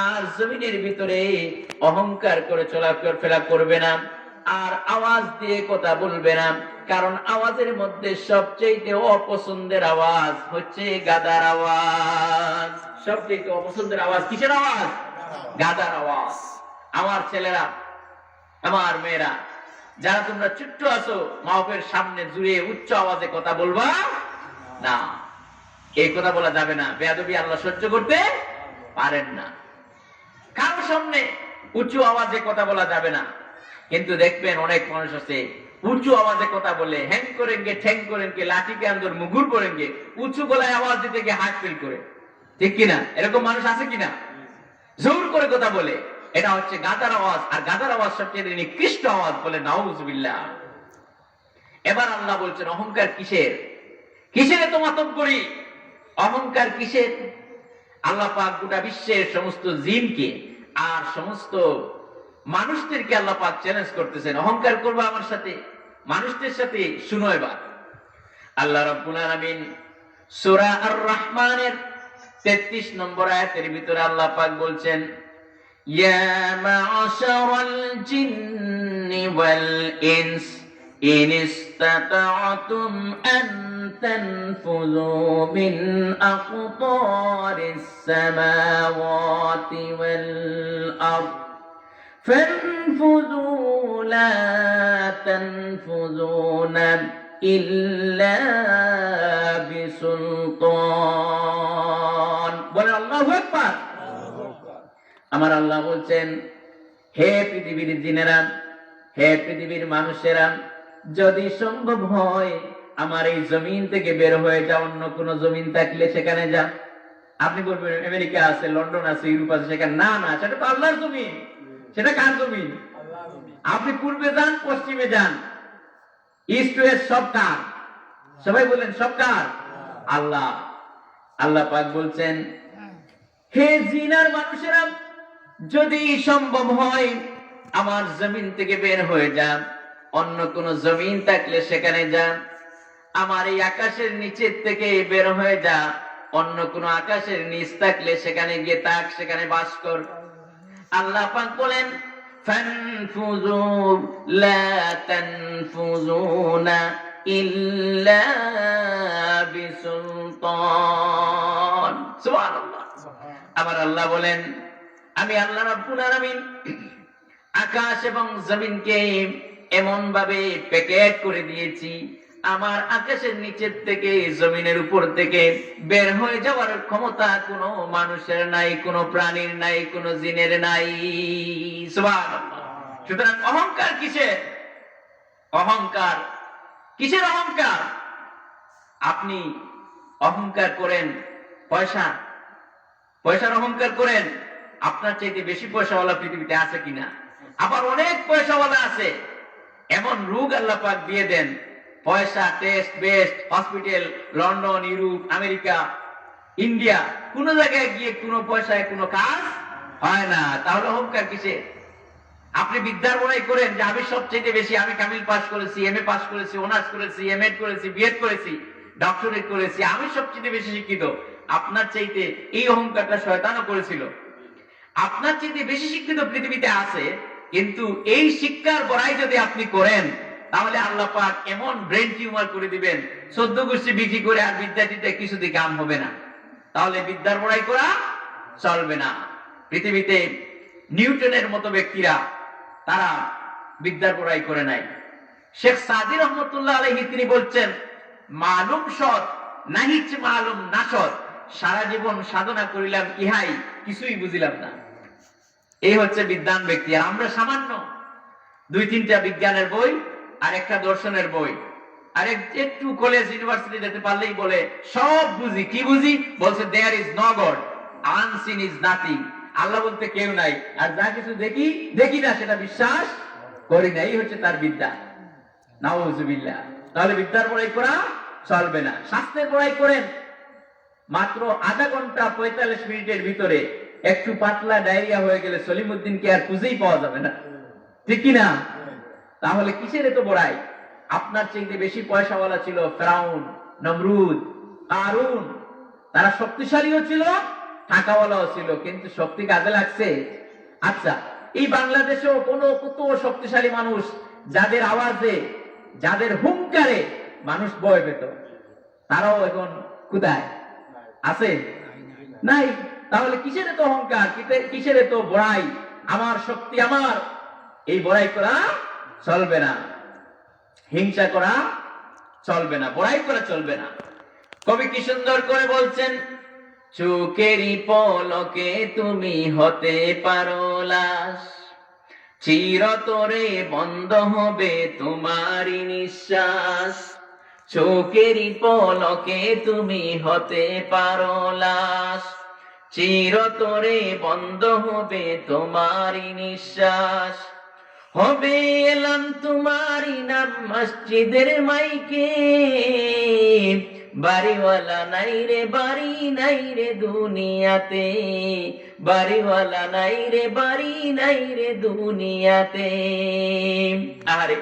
আর জমিনের ভিতরে অহংকার করে চলাফেরা করবে না, আর আওয়াজ দিয়ে কথা বলবে না। কারণ আওয়াজের মধ্যে সবচেয়ে অপছন্দের আওয়াজ হচ্ছে গাদার আওয়াজ। সবচেয়ে অপছন্দের আওয়াজ কিসের আওয়াজ? গাদার আওয়াজ। আমার ছেলেরা, আমার মেয়েরা, যারা তোমরা ছোট্ট আছো, মাহফিলের সামনে জুড়ে উচ্চ আওয়াজে কথা বলবা না। এই কথা বলা যাবে না। বেয়াদবি আল্লাহ সহ্য করতে পারেন না। কারো সামনে উঁচু আওয়াজে কথা বলা যাবে না। কিন্তু দেখবেন অনেক মানুষ আছে উঁচু আওয়াজে কথা বলে হ্যাং করেনগে, ঠ্যাং করেনগে, লাঠিকে আন্দর মুগুর পড়েনগে, উঁচু গলায় আওয়াজ দিতে গিয়ে হার্ট ফেল করে। ঠিক কিনা? এরকম মানুষ আছে কিনা? জোর করে কথা বলে। এটা হচ্ছে গাদার আওয়াজ। আর গাদার আওয়াজ সবচেয়ে নিকৃষ্ট আওয়াজ, বলে নাউজুবিল্লাহ। এবার আল্লাহ বলছেন অহংকার কিসের? কিসের এত মাতম করি? অহংকার কিসের? আল্লাহ পাক গোটা বিশ্বের সমস্ত জিনকে আর সমস্ত মানুষদেরকে আল্লাহ পাক চ্যালেঞ্জ করতেছেন, অহংকার করবে আমার সাথে, মানুষদের সাথে। শুনো এবার আল্লাহ রাব্বুল আলামিন সূরা আর-রহমানের 33 নম্বর আয়াতের ভিতরে আল্লাহ পাক বলছেন, ইয়া মা'শারাল জিন্নি ওয়াল ইনস ইন ইসতাতা'তুম আন তানফুযু মিন আকতারিস সামাওয়াতি ওয়াল আরদ ফানফুযু লা তানফুযুনা ইল্লা বিসুলতান। বলে আল্লাহু আকবার। আমার আল্লাহ বলছেন, হে পৃথিবীর জিনেরা, হে পৃথিবীর মানুষেরা, যদি সম্ভব হয় আমার এই জমিন থেকে বের হয়ে যা, অন্য কোন জমিন থাকলে সেখানে যা। আপনি বলবেন আমেরিকা আছে, লন্ডন আছে, ইউরোপ আছে, সেখানে না, না, সেটা তো আল্লাহর জমিন। সেটা কার জমিন? আপনি পূর্বে যান, পশ্চিমে যান, ইস্ট ওয়েস্ট সব কার? সবাই বলেন সব কার? আল্লাহ। আল্লাহ পাক বলছেন, হে জিনার মানুষেরা, যদি সম্ভব হয় আমার জমিন থেকে বের হয়ে যান, অন্য কোন জমিন থাকলে সেখানে যা। আমার এই আকাশের নিচের থেকে বের হয়ে যা, অন্য কোন আকাশের নিচ থাকলে সেখানে গিয়ে থাক, সেখানে বাস কর। আল্লাহ পাক বলেন, ফানফুযু লা তানফুযুনা ইল্লা বিসুলতান। সুবহানাল্লাহ। আবার আল্লাহ বলেন, আমি আল্লাহ রাব্বুল আলামিন আকাশ এবং জমিনকে এমন ভাবে প্যাকেট করে দিয়েছি, আমার আকাশের নিচের থেকে জমিনের উপর থেকে বের হয়ে যাওয়ার ক্ষমতা কোনো মানুষের নাই, কোনো প্রাণীর নাই, কোনো জিনের নাই। সুবহানাল্লাহ। সুতরাং অহংকার কিসের? অহংকার কিসের? অহংকার আপনি অহংকার করেন পয়সা, পয়সার অহংকার করেন। আপনার চাইতে বেশি পয়সাওয়ালা পৃথিবীতে আছে কিনা? আবার অনেক পয়সাওয়ালা আছে, এমন রোগ আল্লাহ পাক দিয়ে দেন, পয়সা, test best hospital, London, Europe, America, India, কোন জায়গায় গিয়ে কোনো পয়সায় কোনো কাজ হয় না। তাহলে অহংকার কিসে? আপনি বিদ্যার বড়াই করেন যে আমি সবচেয়ে বেশি, আমি কামিল পাস করেছি, এমএ পাস করেছি, অনার্স করেছি, এমএড করেছি, বিএড করেছি, ডক্টরেট করেছি, আমি সবচেয়ে বেশি শিক্ষিত। আপনার চাইতে এই অহংকারটা শয়তানও করেছিল। আপনার চাইতে বেশি শিক্ষিত পৃথিবীতে আছে, কিন্তু এই শিক্ষার বড়াই যদি আপনি করেন, তাহলে আল্লাহ পাক এমন ব্রেন টিউমার করে দিবেন, 14 গোষ্ঠী বিক্রি করে আর বিদ্যাটিতে কিছুতে কাম হবে না। তাহলে বিদ্যার বড়াই করা চলবে না। পৃথিবীতে নিউটনের মতো ব্যক্তিরা, তারা বিদ্যার বড়াই করে নাই। শেখ সাদি রহমতুল্লাহ আলাইহি তিনি বলছেন, মালুম সৎ নাহিচ মালুম না সৎ, সারা জীবন সাধনা করিলাম ইহাই কিছুই বুঝিলাম না। এই হচ্ছে বিদ্বান ব্যক্তি। আর আমরা সামান্য 2-3টা বিজ্ঞানের বই আর একটা দর্শনের বই আর একটু কলেজ ইউনিভার্সিটি যেতে পারলেই বলে সব বুঝি। কি বুঝি? বলছে there is no god, unseen is nothing. আল্লাহ বলতে কেউ নাই, আর যা কিছু দেখি দেখি না সেটা বিশ্বাস করি না। এই হচ্ছে তার বিদ্যা। নাউজুবিল্লাহ। তাহলে বিদ্যার বড়াই করা চলবে না। স্বাস্থ্যের বড়াই করেন, মাত্র আধা ঘন্টা 45 মিনিটের ভিতরে একটু পাতলা ডায়রিয়া হয়ে গেলে সলিমউদ্দিনকে আর খুঁজেই পাওয়া যাবে না। ঠিক কিনা? তাহলে কিসের এত বড়াই? আপনার চাইতে বেশি পয়সাওয়ালা ছিল ফেরাউন, নমরুদ, কারুন। তারা শক্তিশালীও ছিল, টাকাওয়ালাও ছিল, কিন্তু শক্তি কাজে লাগছে? আচ্ছা, এই বাংলাদেশেও কত শক্তিশালী মানুষ যাদের আওয়াজে, যাদের হুঙ্কারে মানুষ ভয় পেত, তারাও এখন কোথায় আছে? নাই। তাহলে কিসের এত অহংকার, কিসের এত বড়াই? আমার শক্তি আমার, এই বড়াই করা চলবে না, হিংসা করা চলবে না, বড়াই করা চলবে না। কবি কি সুন্দর করে বলছেন, চোখেরই পলকে তুমি হতে পারো লাশ, চিরতরে বন্ধ হবে তোমারই নিঃশ্বাস। চোখেরই পলকে তুমি হতে পারো লাশ, চিরতরে বন্ধ হবে তোমারই নিঃশ্বাস। হবে এলাম তোমারই নাম মসজিদের মাইকে, বাড়িওয়ালা নাই রে, বাড়ি নাই রে দুনিয়াতে, বাড়িওয়ালা নাই রে, বাড়ি নাই রে দুনিয়াতে। আরে